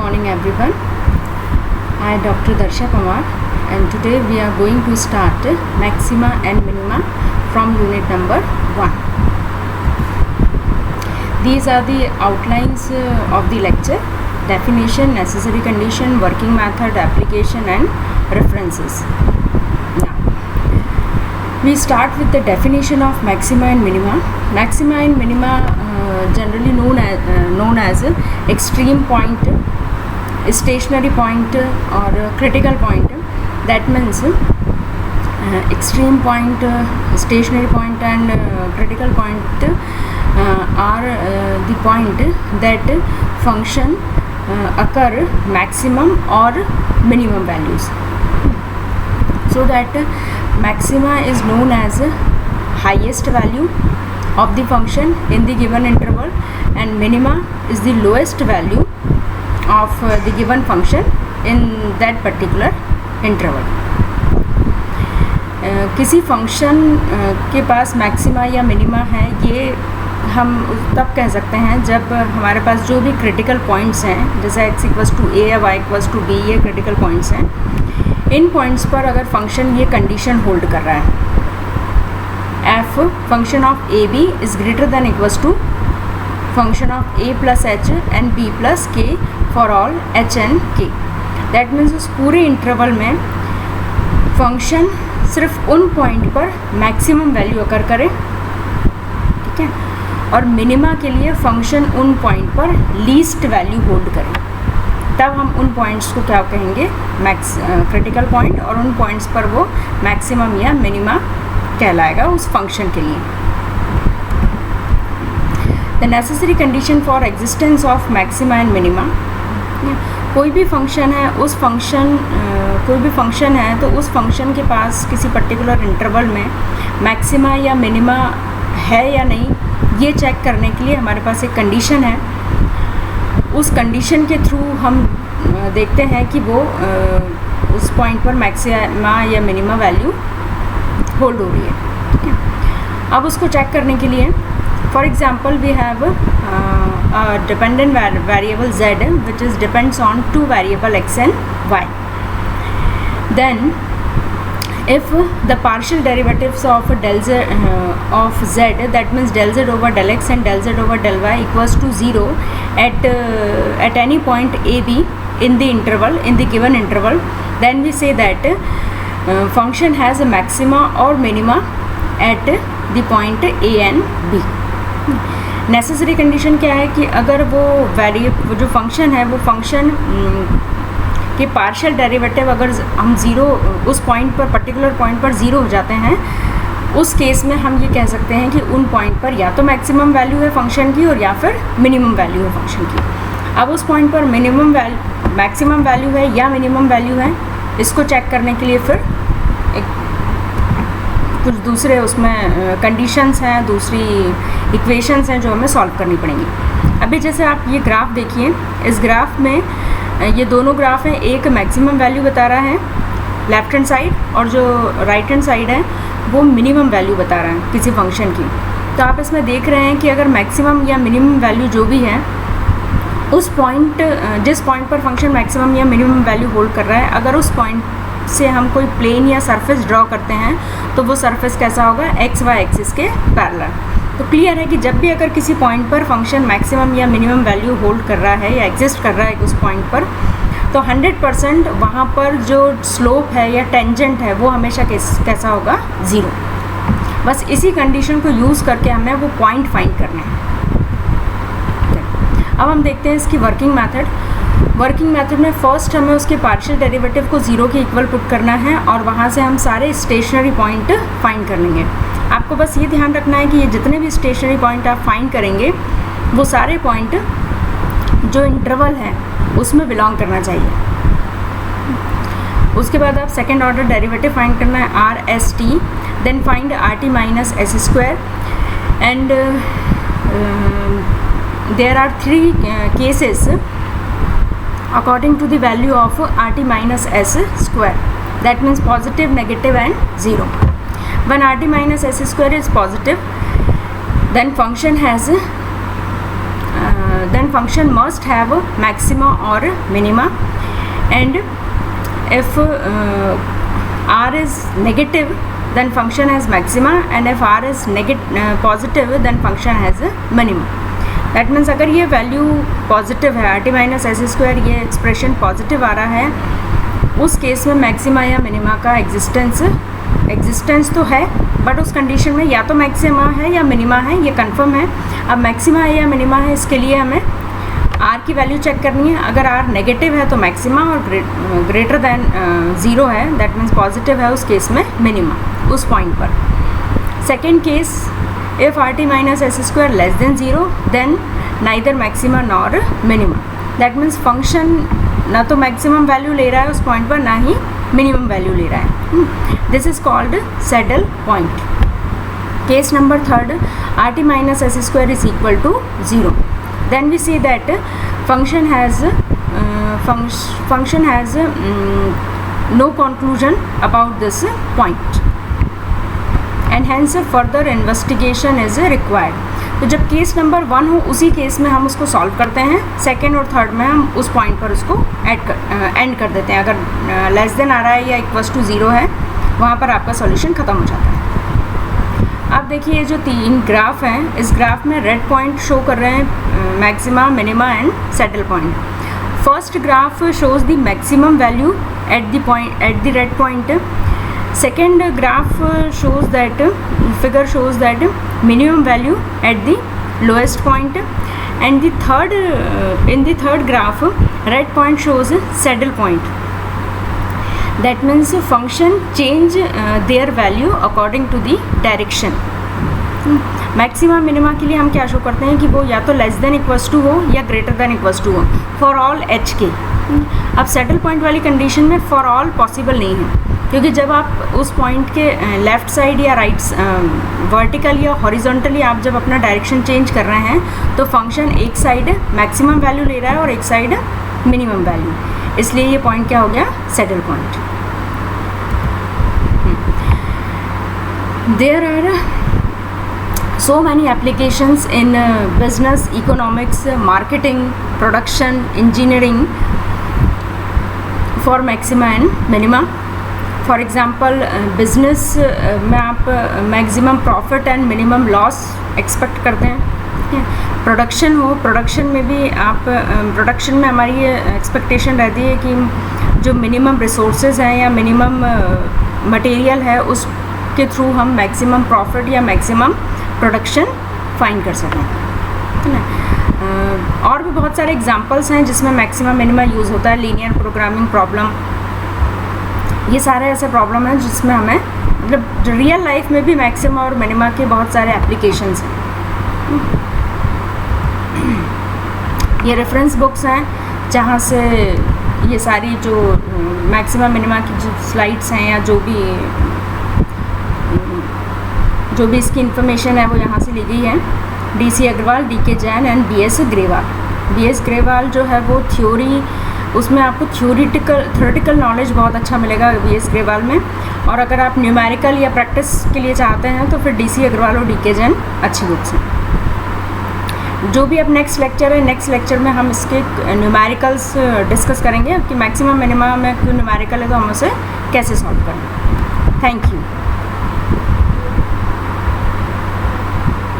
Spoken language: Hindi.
morning everyone. I am Dr. Darsha Pamar and today we are going to start maxima and minima from unit number 1. These are the outlines of the lecture: definition, necessary condition, working method, application and references. Now we start with the definition of maxima and minima. Maxima and minima generally known as extreme point, stationary point or critical point. That means extreme point, stationary point and critical point are the point that function occur maximum or minimum values. So that maxima is known as highest value of the function in the given interval and minima is the lowest value of the given function in that particular interval. किसी फंक्शन के पास मैक्सिमा या मिनिमा है, ये हम तब कह सकते हैं जब हमारे पास जो भी क्रिटिकल पॉइंट्स हैं, जैसे x = a या y = b, ये क्रिटिकल पॉइंट्स हैं. इन पॉइंट्स पर अगर फंक्शन ये कंडीशन होल्ड कर रहा है, f function of ab is greater than equals to function of a plus h and b plus k for all h and k. That means उस पूरे इंटरवल में फंक्शन सिर्फ उन पॉइंट पर मैक्सिमम वैल्यू अकर करे, ठीक है, और मिनिमा के लिए फंक्शन उन पॉइंट पर लीस्ट वैल्यू होल्ड करे. तब हम उन पॉइंट्स को क्या कहेंगे, क्रिटिकल पॉइंट, और उन पॉइंट्स पर वो मैक्सिमम या मिनिमा कहलाएगा उस फंक्शन के लिए. The necessary condition for existence of maxima and minima. कोई भी फंक्शन है, उस फंक्शन कोई भी फंक्शन है तो उस फंक्शन के पास किसी पर्टिकुलर इंटरवल में मैक्सिमा या मिनिमा है या नहीं, ये चेक करने के लिए हमारे पास एक कंडीशन है. उस कंडीशन के थ्रू हम देखते हैं कि वो उस पॉइंट पर मैक्सिमा या मिनिमा वैल्यू होल्ड हो रही है, ठीक है. अब उसको चेक करने के लिए, for example we have dependent variable z which is depends on two variable x and y. Then if the partial derivatives of del z of z, that means del z over del x and del z over del y equals to 0 at any point a b in the interval, in the given interval, then we say that function has a maxima or minima at the point a and b. Necessary condition क्या है कि अगर वो जो फंक्शन है, वो फंक्शन के पार्शियल डेरिवेटिव अगर हम ज़ीरो उस पॉइंट पर, पर्टिकुलर पॉइंट पर ज़ीरो हो जाते हैं, उस केस में हम ये कह सकते हैं कि उन पॉइंट पर या तो मैक्सिमम वैल्यू है फंक्शन की और या फिर मिनिमम वैल्यू है फंक्शन की. अब उस पॉइंट पर मैक्सिमम वैल्यू है या मिनिमम वैल्यू है, इसको चेक करने के लिए फिर कुछ दूसरे उसमें कंडीशंस हैं, दूसरी इक्वेशंस हैं जो हमें सॉल्व करनी पड़ेंगी. अभी जैसे आप ये ग्राफ देखिए, इस ग्राफ में ये दोनों ग्राफ हैं, एक मैक्सिमम वैल्यू बता रहा है लेफ्ट हैंड साइड, और जो राइट हैंड साइड है वो मिनिमम वैल्यू बता रहा है किसी फंक्शन की. तो आप इसमें देख रहे हैं कि अगर मैक्सिमम या मिनिमम वैल्यू जो भी है, उस पॉइंट, जिस पॉइंट पर फंक्शन मैक्सिमम या मिनिमम वैल्यू होल्ड कर रहा है, अगर उस पॉइंट से हम कोई प्लेन या सरफेस ड्रॉ करते हैं तो वो सरफेस कैसा होगा, एक्स वाई एक्सिस के पैरेलल. तो क्लियर है कि जब भी अगर किसी पॉइंट पर फंक्शन मैक्सिमम या मिनिमम वैल्यू होल्ड कर रहा है या एग्जिस्ट कर रहा है उस पॉइंट पर, तो 100% वहाँ पर जो स्लोप है या टेंजेंट है वो हमेशा कैसा होगा, 0. बस इसी कंडीशन को यूज़ करके हमें वो पॉइंट फाइंड करना है. अब हम देखते हैं इसकी वर्किंग मेथड. वर्किंग मेथड में फर्स्ट हमें उसके पार्शियल डेरिवेटिव को 0 के इक्वल पुट करना है और वहाँ से हम सारे स्टेशनरी पॉइंट फाइंड कर लेंगे. आपको बस ये ध्यान रखना है कि ये जितने भी स्टेशनरी पॉइंट आप फाइंड करेंगे वो सारे पॉइंट जो इंटरवल है उसमें बिलोंग करना चाहिए. उसके बाद आप सेकेंड ऑर्डर डेरिवेटिव फाइंड करना है, R S T, then find R T minus S square, and there are 3 cases according to the value of rt minus s square. That means positive, negative and 0. When rt minus s square is positive, then function has then function must have maxima or minima, and if r is negative then function has maxima, and if r is positive then function has a minimum. That means अगर ये वैल्यू पॉजिटिव है, RT माइनस एस स्क्वायर ये एक्सप्रेशन पॉजिटिव आ रहा है, उस केस में मैक्सिमा या मिनिमा का एग्जिस्टेंस तो है, बट उस कंडीशन में या तो मैक्सिमा है या मिनिमा है, ये कंफर्म है. अब मैक्सिमा है या मिनिमा है, इसके लिए हमें r की वैल्यू चेक करनी है. अगर r नेगेटिव है तो मैक्सिमा, और ग्रेटर दैन 0 है दैट मीन्स पॉजिटिव है, उस केस में मिनिमा उस पॉइंट पर. Second case, if RT minus S square less than 0 then neither maxima nor minima. That means function ना तो maximum value ले रहा है उस point पर, ना ही minimum value ले रहा है. This is called saddle point. Case number third, RT minus S square is equal to 0. Then we see that function has no conclusion about this point, and hence further investigation is required. तो जब केस नंबर 1 हो उसी केस में हम उसको सॉल्व करते हैं, सेकेंड और थर्ड में हम उस पॉइंट पर उसको एंड कर देते हैं. अगर लेस देन आ रहा है या इक्वल्स टू 0 है, वहाँ पर आपका सॉल्यूशन ख़त्म हो जाता है. अब देखिए ये जो 3 ग्राफ हैं, इस ग्राफ में रेड पॉइंट शो कर रहे हैं maxima, minima and saddle point. First graph shows the maximum value at the red point. Second graph figure shows that minimum value at the lowest point, and in the third graph red point shows saddle point. That means function change their value according to the direction. Maxima minima के लिए हम क्या शो करते हैं कि वो या तो लेस देन इक्वल्स टू हो या ग्रेटर देन इक्वल्स टू हो फॉर ऑल एच के. अब सैडल पॉइंट वाली कंडीशन में फॉर ऑल पॉसिबल नहीं है, क्योंकि जब आप उस पॉइंट के लेफ़्ट साइड या राइट वर्टिकल या हॉरिजॉन्टली आप जब अपना डायरेक्शन चेंज कर रहे हैं तो फंक्शन एक साइड मैक्सिमम वैल्यू ले रहा है और एक साइड मिनिमम वैल्यू, इसलिए ये पॉइंट क्या हो गया, saddle point. There are so many applications in business, economics, marketing, production, engineering for maxima and minima. For example, business में आप maximum profit and minimum loss expect करते हैं. प्रोडक्शन हो, प्रोडक्शन में भी आप प्रोडक्शन में हमारी ये एक्सपेक्टेशन रहती है कि जो मिनिमम रिसोर्सेज हैं या मिनिमम मटेरियल है उसके थ्रू हम मैक्सिमम प्रॉफिट या मैक्सिमम प्रोडक्शन फाइंड कर सकें, है ना. और भी बहुत सारे एग्जांपल्स हैं जिसमें मैक्सिमम मिनिमा यूज़ होता है. लीनियर प्रोग्रामिंग प्रॉब्लम, ये सारे ऐसे प्रॉब्लम हैं जिसमें हमें मतलब रियल लाइफ में भी मैक्सिमा और मिनिमा के बहुत सारे एप्लीकेशंस हैं. ये रेफरेंस बुक्स हैं जहाँ से ये सारी जो मैक्सिमा मिनिमा की जो स्लाइड्स हैं या जो भी इसकी इन्फॉर्मेशन है वो यहाँ से ली गई है. DC Agarwal, DK Jain and BS Grewal. BS Grewal जो है वो थ्योरी, उसमें आपको थ्योरेटिकल नॉलेज बहुत अच्छा मिलेगा BS ग्रेवाल में. और अगर आप न्यूमेरिकल या प्रैक्टिस के लिए चाहते हैं तो फिर DC अग्रवाल और DK जैन अच्छी बुक्स हैं. जो भी अब नेक्स्ट लेक्चर है, नेक्स्ट लेक्चर में हम इसके न्यूमेरिकल्स डिस्कस करेंगे कि मैक्सिमम मिनिमम में न्यूमेरिकल है तो हम उसे कैसे सॉल्व करें. Thank you.